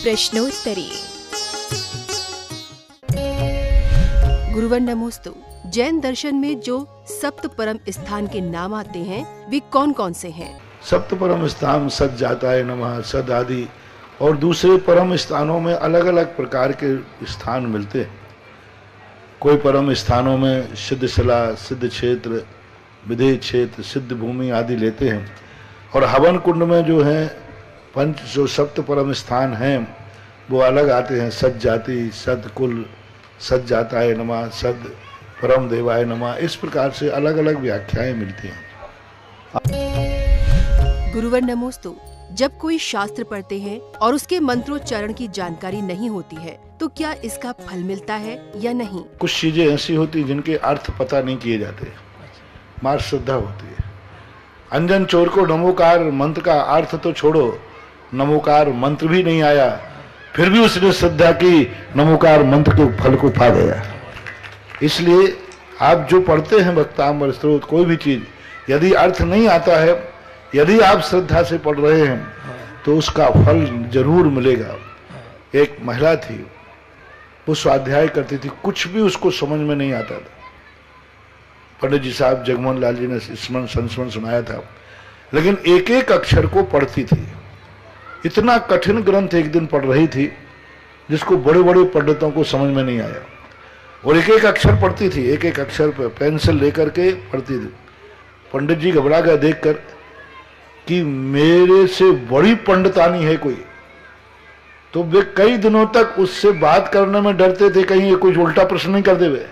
प्रश्नोत्तरी। गुरुवर नमोस्तु। जैन दर्शन में जो सप्त परम स्थान के नाम आते हैं वे कौन कौन से हैं? सप्त परम स्थान सद जाताय नमः, सद आदि और दूसरे परम स्थानों में अलग अलग प्रकार के स्थान मिलते हैं। कोई परम स्थानों में सिद्ध शिला, सिद्ध क्षेत्र, विधेय क्षेत्र, सिद्ध भूमि आदि लेते हैं। और हवन कुंड में जो है जो सप्त परम स्थान हैं वो अलग आते हैं। सद जाति, सद कुल, सद जाताय नमः, सद परम देवाय नमः। इस प्रकार से अलग अलग व्याख्याएं मिलती हैं। गुरुवर नमोस्तु। जब कोई शास्त्र पढ़ते हैं और उसके मंत्रोच्चारण की जानकारी नहीं होती है तो क्या इसका फल मिलता है या नहीं? कुछ चीजें ऐसी होती हैं जिनके अर्थ पता नहीं किए जाते, मार श्रद्धा होती है। अंजन चोर को नमोकार मंत्र का अर्थ तो छोड़ो, नमोकार मंत्र भी नहीं आया, फिर भी उसने श्रद्धा की, नमोकार मंत्र के फल को पा गया। इसलिए आप जो पढ़ते हैं भक्तांबर स्त्रोत, कोई भी चीज यदि अर्थ नहीं आता है, यदि आप श्रद्धा से पढ़ रहे हैं तो उसका फल जरूर मिलेगा। एक महिला थी, वो स्वाध्याय करती थी, कुछ भी उसको समझ में नहीं आता था। पंडित जी साहब जगमोहन लाल जी ने स्मरण संस्मरण सुनाया था, लेकिन एक एक अक्षर को पढ़ती थी। इतना कठिन ग्रंथ एक दिन पढ़ रही थी जिसको बड़े बड़े पंडितों को समझ में नहीं आया, और एक एक अक्षर पढ़ती थी, एक एक अक्षर पर पेंसिल लेकर के पढ़ती थी। पंडित जी घबरा गए देखकर कि मेरे से बड़ी पंडितानी है कोई। तो वे कई दिनों तक उससे बात करने में डरते थे, कहीं ये कोई उल्टा प्रश्न नहीं कर दे वे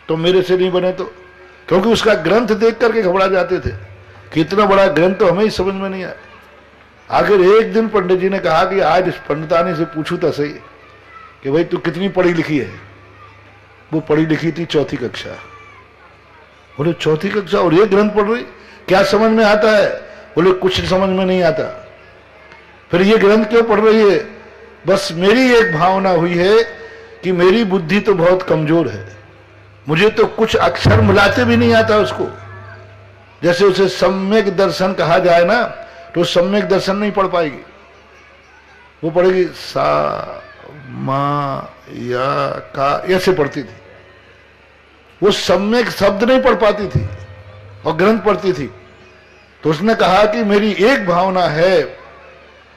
तो मेरे से नहीं बने तो, क्योंकि उसका ग्रंथ देख करके घबरा जाते थे कि इतना बड़ा ग्रंथ तो हमें ही समझ में नहीं आया। आखिर एक दिन पंडित जी ने कहा कि आज इस पंडितानी से पूछू तो सही कि भाई तू कितनी पढ़ी लिखी है। वो पढ़ी लिखी थी 4वीं कक्षा। बोले 4वीं कक्षा और ये ग्रंथ पढ़ रही, क्या समझ में आता है? बोले कुछ समझ में नहीं आता। फिर ये ग्रंथ क्यों पढ़ रही है? बस मेरी एक भावना हुई है कि मेरी बुद्धि तो बहुत कमजोर है, मुझे तो कुछ अक्षर मिलाते भी नहीं आता उसको। जैसे उसे सम्यक दर्शन कहा जाए ना, तो सम्यक दर्शन नहीं पढ़ पाएगी। वो पढ़ेगी सा मा या का, ऐसे पढ़ती थी। वो सम्यक शब्द नहीं पढ़ पाती थी और ग्रंथ पढ़ती थी। तो उसने कहा कि मेरी एक भावना है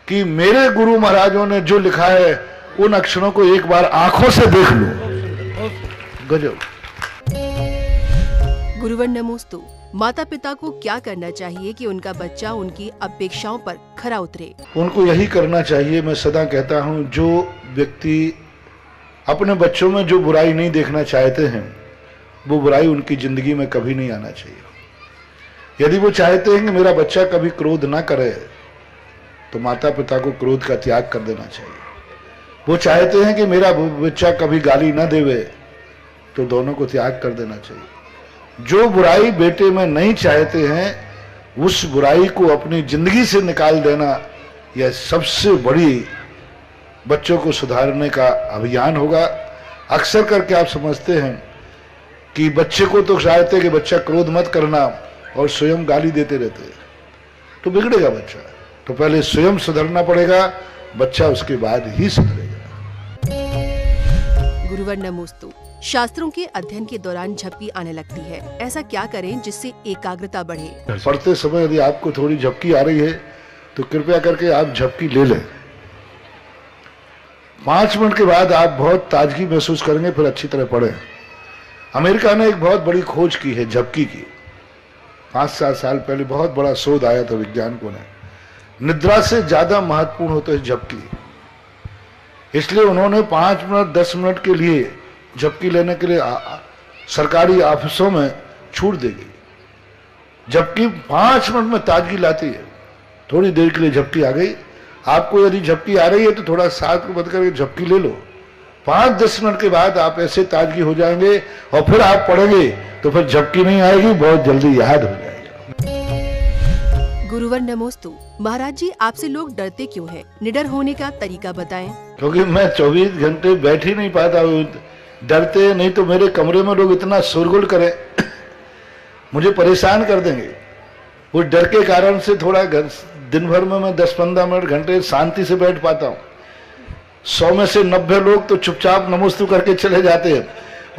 कि मेरे गुरु महाराजों ने जो लिखा है उन अक्षरों को एक बार आंखों से देख लो। गजब। गुरुवर नमोस्तु। माता पिता को क्या करना चाहिए कि उनका बच्चा उनकी अपेक्षाओं पर खरा उतरे? उनको यही करना चाहिए, मैं सदा कहता हूं, जो व्यक्ति अपने बच्चों में जो बुराई नहीं देखना चाहते हैं वो बुराई उनकी जिंदगी में कभी नहीं आना चाहिए। यदि वो चाहते हैं कि मेरा बच्चा कभी क्रोध ना करे तो माता पिता को क्रोध का त्याग कर देना चाहिए। वो चाहते हैं कि मेरा बच्चा कभी गाली ना देवे तो दोनों को त्याग कर देना चाहिए। जो बुराई बेटे में नहीं चाहते हैं उस बुराई को अपनी जिंदगी से निकाल देना, यह सबसे बड़ी बच्चों को सुधारने का अभियान होगा। अक्सर करके आप समझते हैं कि बच्चे को तो चाहते हैं कि बच्चा क्रोध मत करना और स्वयं गाली देते रहते हैं, तो बिगड़ेगा बच्चा। तो पहले स्वयं सुधरना पड़ेगा, बच्चा उसके बाद ही सुधरेगा। गुरुवर नमोस्तु। शास्त्रों के अध्ययन के दौरान झपकी आने लगती है, ऐसा क्या करें जिससे एकाग्रता बढ़े? पढ़ते समय यदि आपको थोड़ी झपकी आ रही है तो कृपया करके आप झपकी ले लें। 5 मिनट के बाद आप बहुत ताजगी महसूस करेंगे, फिर अच्छी तरह पढ़ें। अमेरिका ने एक बहुत बड़ी खोज की है झपकी की। 5-7 साल पहले बहुत बड़ा शोध आया था वैज्ञानिकों ने। निद्रा से ज्यादा महत्वपूर्ण होता है झपकी, इसलिए उन्होंने 5 मिनट 10 मिनट के लिए झपकी लेने के लिए सरकारी ऑफिसों में छूट दी गई। झपकी 5 मिनट में ताजगी लाती है। थोड़ी देर के लिए झपकी आ गई, आपको यदि झपकी आ रही है तो थोड़ा साथ को बंद करके झपकी ले लो। 5-10 मिनट के बाद आप ऐसे ताजगी हो जाएंगे और फिर आप पढ़ेंगे तो फिर झपकी नहीं आएगी, बहुत जल्दी याद हो जाएगा। गुरुवर नमोस्तु। महाराज जी, आपसे लोग डरते क्यों हैं? निडर होने का तरीका बताएं। क्योंकि मैं 24 घंटे बैठ ही नहीं पाता हूँ, डरते। नहीं तो मेरे कमरे में लोग इतना शोरगुल करें मुझे परेशान कर देंगे। वो डर के कारण से थोड़ा दिन भर में मैं 10-15 मिनट घंटे शांति से बैठ पाता हूँ। 100 में से 90 लोग तो चुपचाप नमोस्तु करके चले जाते हैं,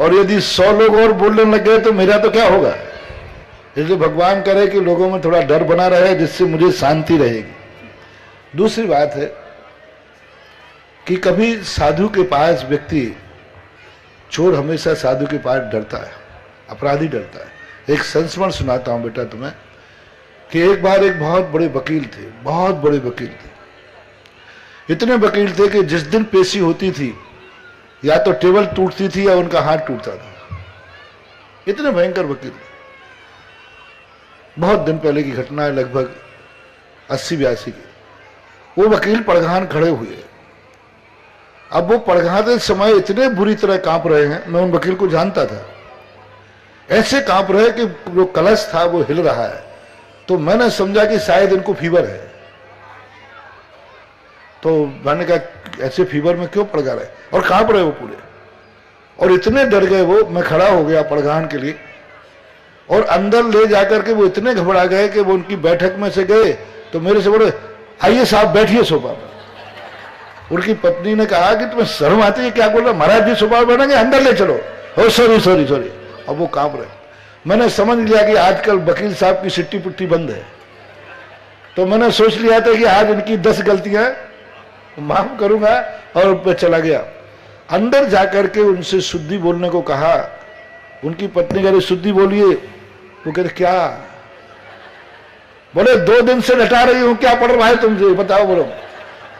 और यदि 100 लोग और बोलने लग गए तो मेरा तो क्या होगा। इसलिए भगवान करे कि लोगों में थोड़ा डर बना रहे, जिससे मुझे शांति रहेगी। दूसरी बात है कि कभी साधु के पास व्यक्ति, चोर हमेशा साधु के पास डरता है, अपराधी डरता है। एक संस्मरण सुनाता हूं बेटा तुम्हें, कि एक बार एक बहुत बड़े वकील थे, बहुत बड़े वकील थे। इतने वकील थे कि जिस दिन पेशी होती थी या तो टेबल टूटती थी या उनका हाथ टूटता था। इतने भयंकर वकील थे। बहुत दिन पहले की घटना है, लगभग 80-82 की। वो वकील पड़घान खड़े हुए। अब वो पड़घाते समय इतने बुरी तरह कांप रहे हैं, मैं उन वकील को जानता था, ऐसे कांप रहे कि जो कलश था वो हिल रहा है। तो मैंने समझा कि शायद इनको फीवर है। तो मैंने कहा ऐसे फीवर में क्यों पड़गा रहे, और कांप रहे वो पूरे, और इतने डर गए वो। मैं खड़ा हो गया पड़घान के लिए, और अंदर ले जाकर के वो इतने घबरा गए कि वो उनकी बैठक में से गए तो मेरे से बोले, आइए साहब बैठिए सोफा पर। उनकी पत्नी ने कहा कि तुम्हें शर्म आती है क्या? बोल रहा महाराज जी सोफा पर बैठेंगे, अंदर ले चलो। ओ सॉरी सॉरी सॉरी। अब वो कांप रहे। मैंने समझ लिया कि आजकल वकील साहब की सिट्टी पुट्टी बंद है। तो मैंने सोच लिया था कि आज इनकी 10 गलतियां माफ करूंगा, और मैं चला गया। अंदर जाकर के उनसे शुद्धि बोलने को कहा। उनकी पत्नी कह रही शुद्धि बोलिए। वो कह रहे क्या? बोले 2 दिन से लटा रही हूं, क्या पढ़ रहा है तुमसे बताओ। बोलो।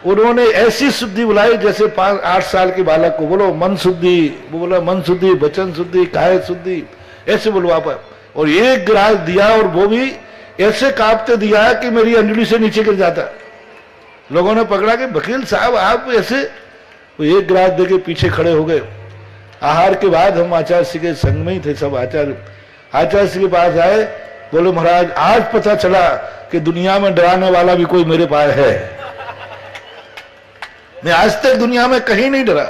उन्होंने ऐसी शुद्धि बुलाई जैसे 5-8 साल के बालक को। बोलो मन शुद्धि, वो बोला मन शुद्धि, वचन शुद्धि, काया शुद्धि, ऐसे बोलवा पर। और एक गिलास दिया, और वो भी ऐसे कांपते दिया कि मेरी अंजलि से नीचे गिर जाता। लोगों ने पकड़ा कि वकील साहब आप ऐसे। वो एक गिलास देके पीछे खड़े हो गए। आहार के बाद हम आचार्य श्री के संग में ही थे सब। आचार्य श्री के पास आए। बोले महाराज आज पता चला कि दुनिया में डराने वाला भी कोई मेरे पास है। मैं आज तक दुनिया में कहीं नहीं डरा,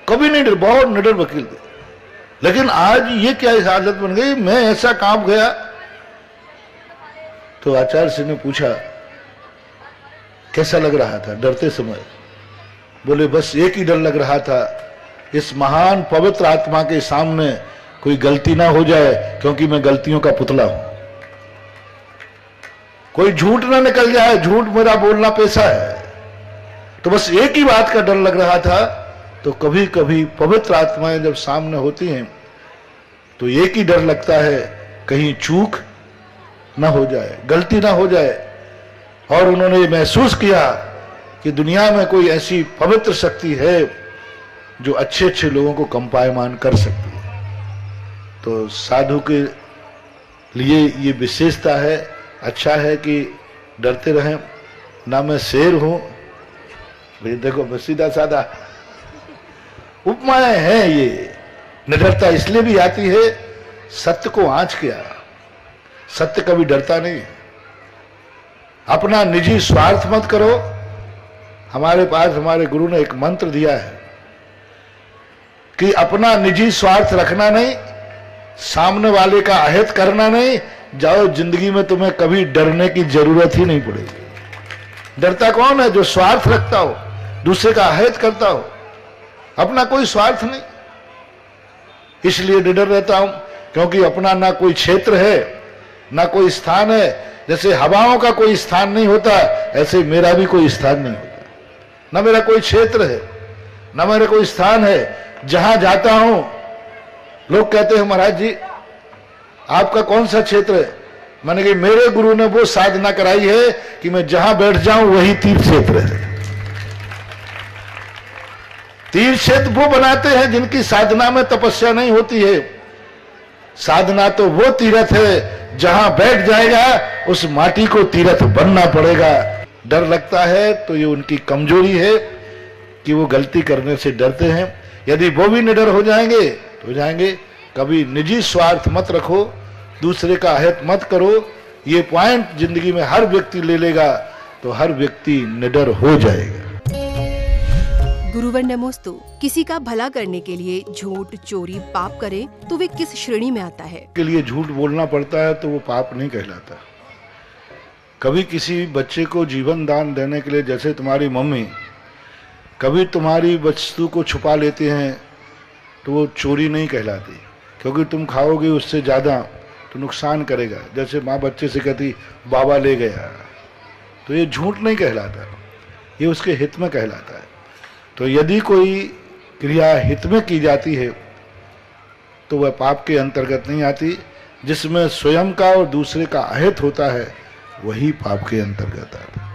कभी नहीं डरा, बहुत निडर वकील थे। लेकिन आज ये क्या हालत बन गई, मैं ऐसा कांप गया। तो आचार्य श्री ने पूछा कैसा लग रहा था डरते समय? बोले बस एक ही डर लग रहा था, इस महान पवित्र आत्मा के सामने कोई गलती ना हो जाए, क्योंकि मैं गलतियों का पुतला हूं। कोई झूठ ना निकल जाए, झूठ मेरा बोलना पेशा है। तो बस एक ही बात का डर लग रहा था। तो कभी कभी पवित्र आत्माएं जब सामने होती हैं तो एक ही डर लगता है, कहीं चूक ना हो जाए, गलती ना हो जाए। और उन्होंने महसूस किया कि दुनिया में कोई ऐसी पवित्र शक्ति है जो अच्छे अच्छे लोगों को कंपायमान कर सकती है। तो साधु के लिए ये विशेषता है। अच्छा है कि डरते रहें। ना मैं शेर हूं, भाई देखो बस सीधा साधा उपमाएं हैं। ये निडरता इसलिए भी आती है, सत्य को आंच किया। सत्य कभी डरता नहीं। अपना निजी स्वार्थ मत करो। हमारे पास हमारे गुरु ने एक मंत्र दिया है कि अपना निजी स्वार्थ रखना नहीं, सामने वाले का अहित करना नहीं। जाओ, जिंदगी में तुम्हें कभी डरने की जरूरत ही नहीं पड़ेगी। डरता कौन है? जो स्वार्थ रखता हो, दूसरे का अहित करता हो, अपना कोई स्वार्थ नहीं। इसलिए निडर रहता हूं, क्योंकि अपना ना कोई क्षेत्र है, ना कोई स्थान है। जैसे हवाओं का कोई स्थान नहीं होता, ऐसे मेरा भी कोई स्थान नहीं होता। ना मेरा कोई क्षेत्र है, ना मेरा कोई स्थान है। जहां जाता हूं लोग कहते हैं महाराज जी आपका कौन सा क्षेत्र है? मैंने कहा मेरे गुरु ने वो साधना कराई है कि मैं जहां बैठ जाऊं वही तीर्थ क्षेत्र है। तीर्थ क्षेत्र वो बनाते हैं जिनकी साधना में तपस्या नहीं होती है। साधना तो वो तीर्थ है जहां बैठ जाएगा उस माटी को तीर्थ बनना पड़ेगा। डर लगता है तो ये उनकी कमजोरी है कि वो गलती करने से डरते हैं। यदि वो भी निडर हो जाएंगे तो हो जाएंगे। कभी निजी स्वार्थ मत रखो, दूसरे का अहित मत करो। ये पॉइंट जिंदगी में हर व्यक्ति ले लेगा तो हर व्यक्ति निडर हो जाएगा। गुरुवर नमोस्तु। किसी का भला करने के लिए झूठ, चोरी, पाप करे तो वे किस श्रेणी में आता है? के लिए झूठ बोलना पड़ता है तो वो पाप नहीं कहलाता। कभी किसी बच्चे को जीवन दान देने के लिए, जैसे तुम्हारी मम्मी कभी तुम्हारी वस्तु को छुपा लेते हैं तो वो चोरी नहीं कहलाती, क्योंकि तुम खाओगे उससे ज़्यादा तो नुकसान करेगा। जैसे माँ बच्चे से कहती बाबा ले गया, तो ये झूठ नहीं कहलाता, ये उसके हित में कहलाता है। तो यदि कोई क्रिया हित में की जाती है तो वह पाप के अंतर्गत नहीं आती। जिसमें स्वयं का और दूसरे का अहित होता है वही पाप के अंतर्गत आता है।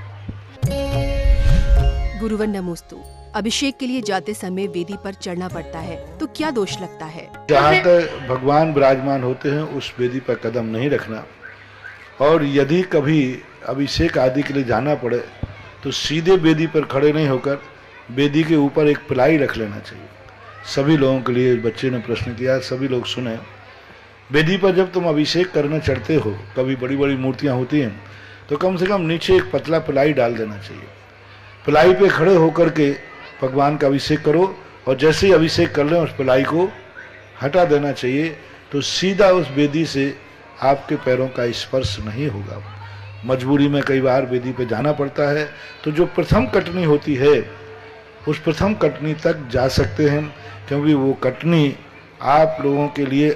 गुरुवर नमोस्तु। अभिषेक के लिए जाते समय वेदी पर चढ़ना पड़ता है, तो क्या दोष लगता है? जहाँ तक भगवान विराजमान होते हैं उस वेदी पर कदम नहीं रखना, और यदि कभी अभिषेक आदि के लिए जाना पड़े तो सीधे वेदी पर खड़े नहीं होकर वेदी के ऊपर एक पिलाई रख लेना चाहिए। सभी लोगों के लिए बच्चे ने प्रश्न किया, सभी लोग सुने। वेदी पर जब तुम अभिषेक करने चढ़ते हो, कभी बड़ी बड़ी मूर्तियाँ होती हैं, तो कम से कम नीचे एक पतला पिलाई डाल देना चाहिए। पिलाई पे खड़े होकर के भगवान का अभिषेक करो, और जैसे ही अभिषेक कर लें उस पिलाई को हटा देना चाहिए, तो सीधा उस वेदी से आपके पैरों का स्पर्श नहीं होगा। मजबूरी में कई बार वेदी पे जाना पड़ता है, तो जो प्रथम कटनी होती है उस प्रथम कटनी तक जा सकते हैं, क्योंकि वो कटनी आप लोगों के लिए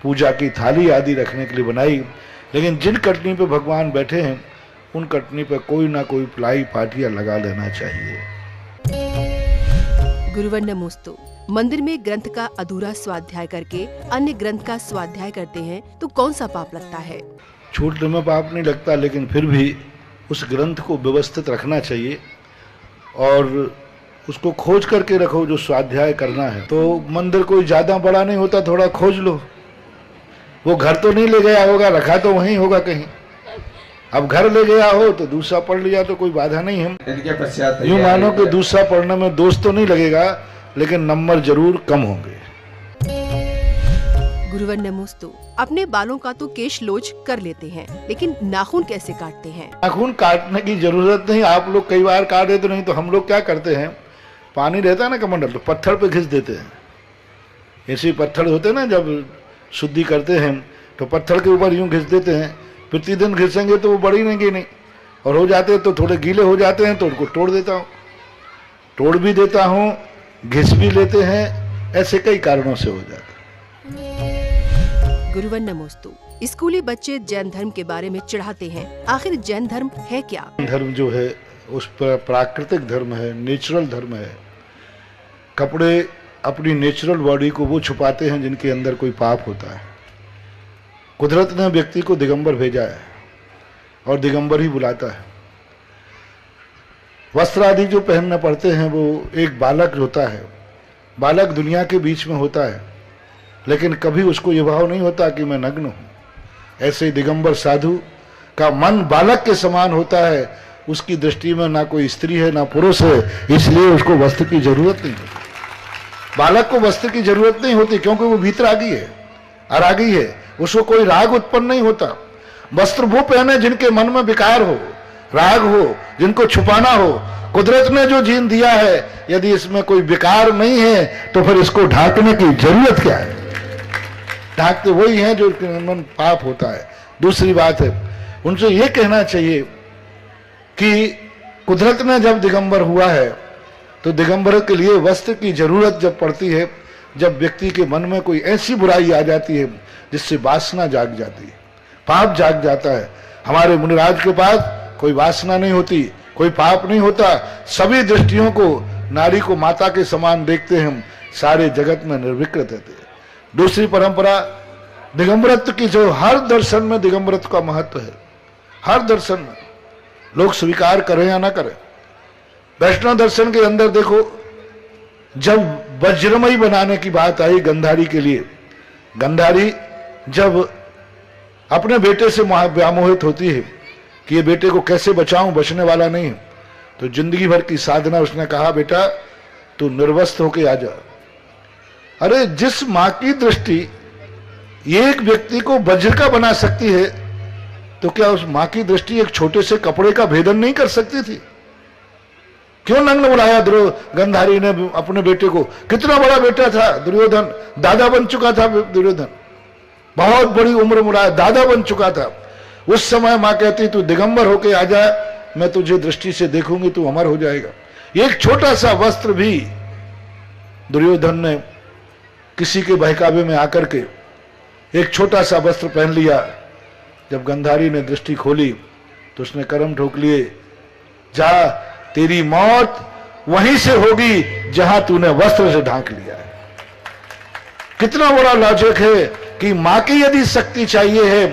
पूजा की थाली आदि रखने के लिए बनाई। लेकिन जिन कटनी पे भगवान बैठे हैं उन कटनी पे कोई ना कोई प्लाई पाटिया लगा लेना चाहिए। गुरुवर नमोस्तु। मंदिर में ग्रंथ का अधूरा स्वाध्याय करके अन्य ग्रंथ का स्वाध्याय करते हैं तो कौन सा पाप लगता है? छूटने में पाप नहीं लगता, लेकिन फिर भी उस ग्रंथ को व्यवस्थित रखना चाहिए और उसको खोज करके रखो जो स्वाध्याय करना है। तो मंदिर कोई ज्यादा बड़ा नहीं होता, थोड़ा खोज लो। वो घर तो नहीं ले गया होगा, रखा तो वहीं होगा कहीं। अब घर ले गया हो तो दूसरा पढ़ लिया तो कोई बाधा नहीं है। इनके पश्चात यूं मानो कि दूसरा पढ़ने में दोष तो नहीं लगेगा, लेकिन नंबर जरूर कम होंगे। गुरुवर नमोस्तु। अपने बालों का तो केश लोच कर लेते हैं, लेकिन नाखून कैसे काटते हैं? नाखून काटने की जरूरत नहीं, आप लोग कई बार काट देते, नहीं तो हम लोग क्या करते हैं, पानी रहता है ना कमंडल, तो पत्थर पे घिस देते हैं। ऐसे पत्थर होते हैं ना, जब शुद्धि करते हैं तो पत्थर के ऊपर यूं घिस देते हैं। प्रतिदिन घिसेंगे तो वो बढ़ेंगे नहीं, और हो जाते हैं तो थोड़े गीले हो जाते हैं तो उनको तोड़ देता हूँ, तोड़ भी देता हूँ, घिस भी लेते हैं। ऐसे कई कारणों से हो जाता है। गुरुवर नमोस्तु। स्कूली बच्चे जैन धर्म के बारे में चिढ़ाते हैं, आखिर जैन धर्म है क्या? धर्म जो है उस पर प्राकृतिक धर्म है, नेचुरल धर्म है। कपड़े अपनी नेचुरल बॉडी को वो छुपाते हैं जिनके अंदर कोई पाप होता है। कुदरत ने व्यक्ति को दिगंबर भेजा है और दिगंबर ही बुलाता है। वस्त्र आदि जो पहनना पड़ते हैं वो एक बालक होता है, बालक दुनिया के बीच में होता है, लेकिन कभी उसको ये भाव नहीं होता कि मैं नग्न हूं। ऐसे दिगंबर साधु का मन बालक के समान होता है, उसकी दृष्टि में ना कोई स्त्री है ना पुरुष है, इसलिए उसको वस्त्र की जरूरत नहीं होती। बालक को वस्त्र की जरूरत नहीं होती, क्योंकि वो भीतर आ गई है, अरागी है, उसको कोई राग उत्पन्न नहीं होता। वस्त्र वो पहने जिनके मन में विकार हो, राग हो, जिनको छुपाना हो। कुदरत ने जो जीन दिया है, यदि इसमें कोई विकार नहीं है तो फिर इसको ढांकने की जरूरत क्या है? ढांकते वही है जो मन पाप होता है। दूसरी बात है, उनसे ये कहना चाहिए कि कुदरत ने जब दिगंबर हुआ है तो दिगंबर के लिए वस्त्र की जरूरत जब पड़ती है, जब व्यक्ति के मन में कोई ऐसी बुराई आ जाती है जिससे वासना जाग जाती है, पाप जाग जाता है। हमारे मुनिराज के पास कोई वासना नहीं होती, कोई पाप नहीं होता। सभी दृष्टियों को नारी को माता के समान देखते हैं, सारे जगत में निर्विकृत रहते हैं। दूसरी परंपरा दिगंबरत्व की, जो हर दर्शन में दिगंबरत्व का महत्व है, हर दर्शन में, लोग स्वीकार करें या ना करें। वैष्णव दर्शन के अंदर देखो, जब वज्रमयी बनाने की बात आई गंधारी के लिए, गंधारी जब अपने बेटे से व्यामोहित होती है कि ये बेटे को कैसे बचाऊं, बचने वाला नहीं है, तो जिंदगी भर की साधना उसने कहा, बेटा तू निर्वस्त्र होके आ जा। अरे जिस मां की दृष्टि एक व्यक्ति को वज्र का बना सकती है, तो क्या उस मां की दृष्टि एक छोटे से कपड़े का भेदन नहीं कर सकती थी? क्यों नग्न बुलाया गंधारी ने अपने बेटे को? कितना बड़ा बेटा था दुर्योधन, दादा बन चुका था दुर्योधन, बहुत बड़ी उम्र बुलाया, दादा बन चुका था। उस समय मां कहती तू दिगंबर होके आ जा, मैं तुझे दृष्टि से देखूंगी, तू अमर हो जाएगा। एक छोटा सा वस्त्र भी दुर्योधन ने किसी के बहकावे में आकर के एक छोटा सा वस्त्र पहन लिया। जब गंधारी ने दृष्टि खोली तो उसने कर्म ठोक लिए, जा तेरी मौत वहीं से होगी जहां तूने वस्त्र से ढांक लिया है। कितना बड़ा लॉजिक है कि मां की यदि शक्ति चाहिए है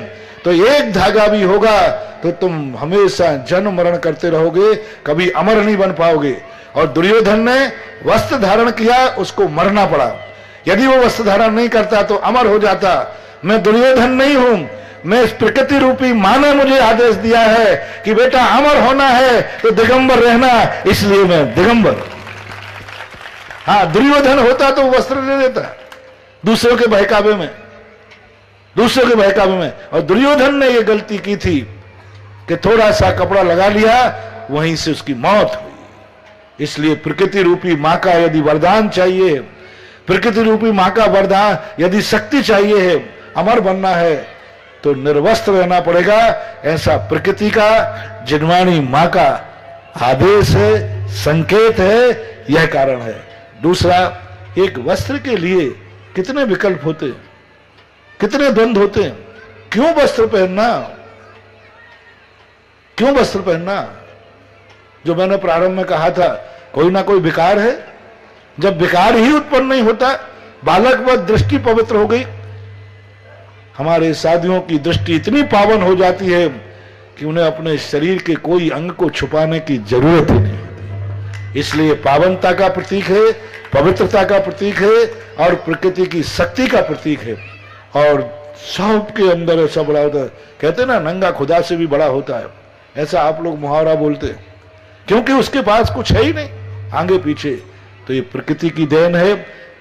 तो एक धागा भी होगा तो तुम हमेशा जन्म मरण करते रहोगे, कभी अमर नहीं बन पाओगे। और दुर्योधन ने वस्त्र धारण किया, उसको मरना पड़ा। यदि वो वस्त्र धारण नहीं करता तो अमर हो जाता। मैं दुर्योधन नहीं हूं, मैं इस प्रकृति रूपी मां ने मुझे आदेश दिया है कि बेटा अमर होना है तो दिगंबर रहना, इसलिए मैं दिगंबर। हाँ, दुर्योधन होता तो वस्त्र ले लेता दूसरों के बहकावे में, दूसरों के बहकावे में। और दुर्योधन ने यह गलती की थी कि थोड़ा सा कपड़ा लगा लिया, वहीं से उसकी मौत हुई। इसलिए प्रकृति रूपी मां का यदि वरदान चाहिए, प्रकृति रूपी मां का वरदान यदि शक्ति चाहिए है, अमर बनना है तो निर्वस्त्र रहना पड़ेगा। ऐसा प्रकृति का जिनवाणी मां का आदेश है, संकेत है, यह कारण है। दूसरा, एक वस्त्र के लिए कितने विकल्प होते हैं, कितने द्वंद होते हैं। क्यों वस्त्र पहनना, क्यों वस्त्र पहनना? जो मैंने प्रारंभ में कहा था, कोई ना कोई विकार है। जब विकार ही उत्पन्न नहीं होता, बालक व दृष्टि पवित्र हो गई। हमारे साधियों की दृष्टि इतनी पावन हो जाती है कि उन्हें अपने शरीर के कोई अंग को छुपाने की जरूरत ही नहीं होती। इसलिए पावनता का प्रतीक है, पवित्रता का प्रतीक है और प्रकृति की शक्ति का प्रतीक है। और सबके अंदर ऐसा बड़ा होता है, कहते ना नंगा खुदा से भी बड़ा होता है, ऐसा आप लोग मुहावरा बोलते हैं, क्योंकि उसके पास कुछ है ही नहीं आगे पीछे। तो ये प्रकृति की देन है।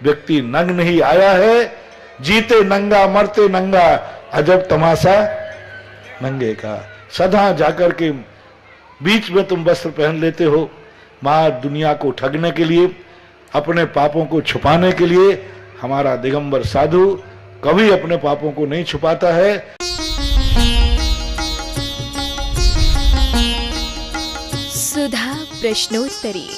व्यक्ति नग्न नहीं आया है, जीते नंगा मरते नंगा, अजब तमाशा नंगे का। सदा जाकर के बीच में तुम वस्त्र पहन लेते हो, मां दुनिया को ठगने के लिए, अपने पापों को छुपाने के लिए। हमारा दिगंबर साधु कभी अपने पापों को नहीं छुपाता है। सुधा प्रश्नोत्तरी।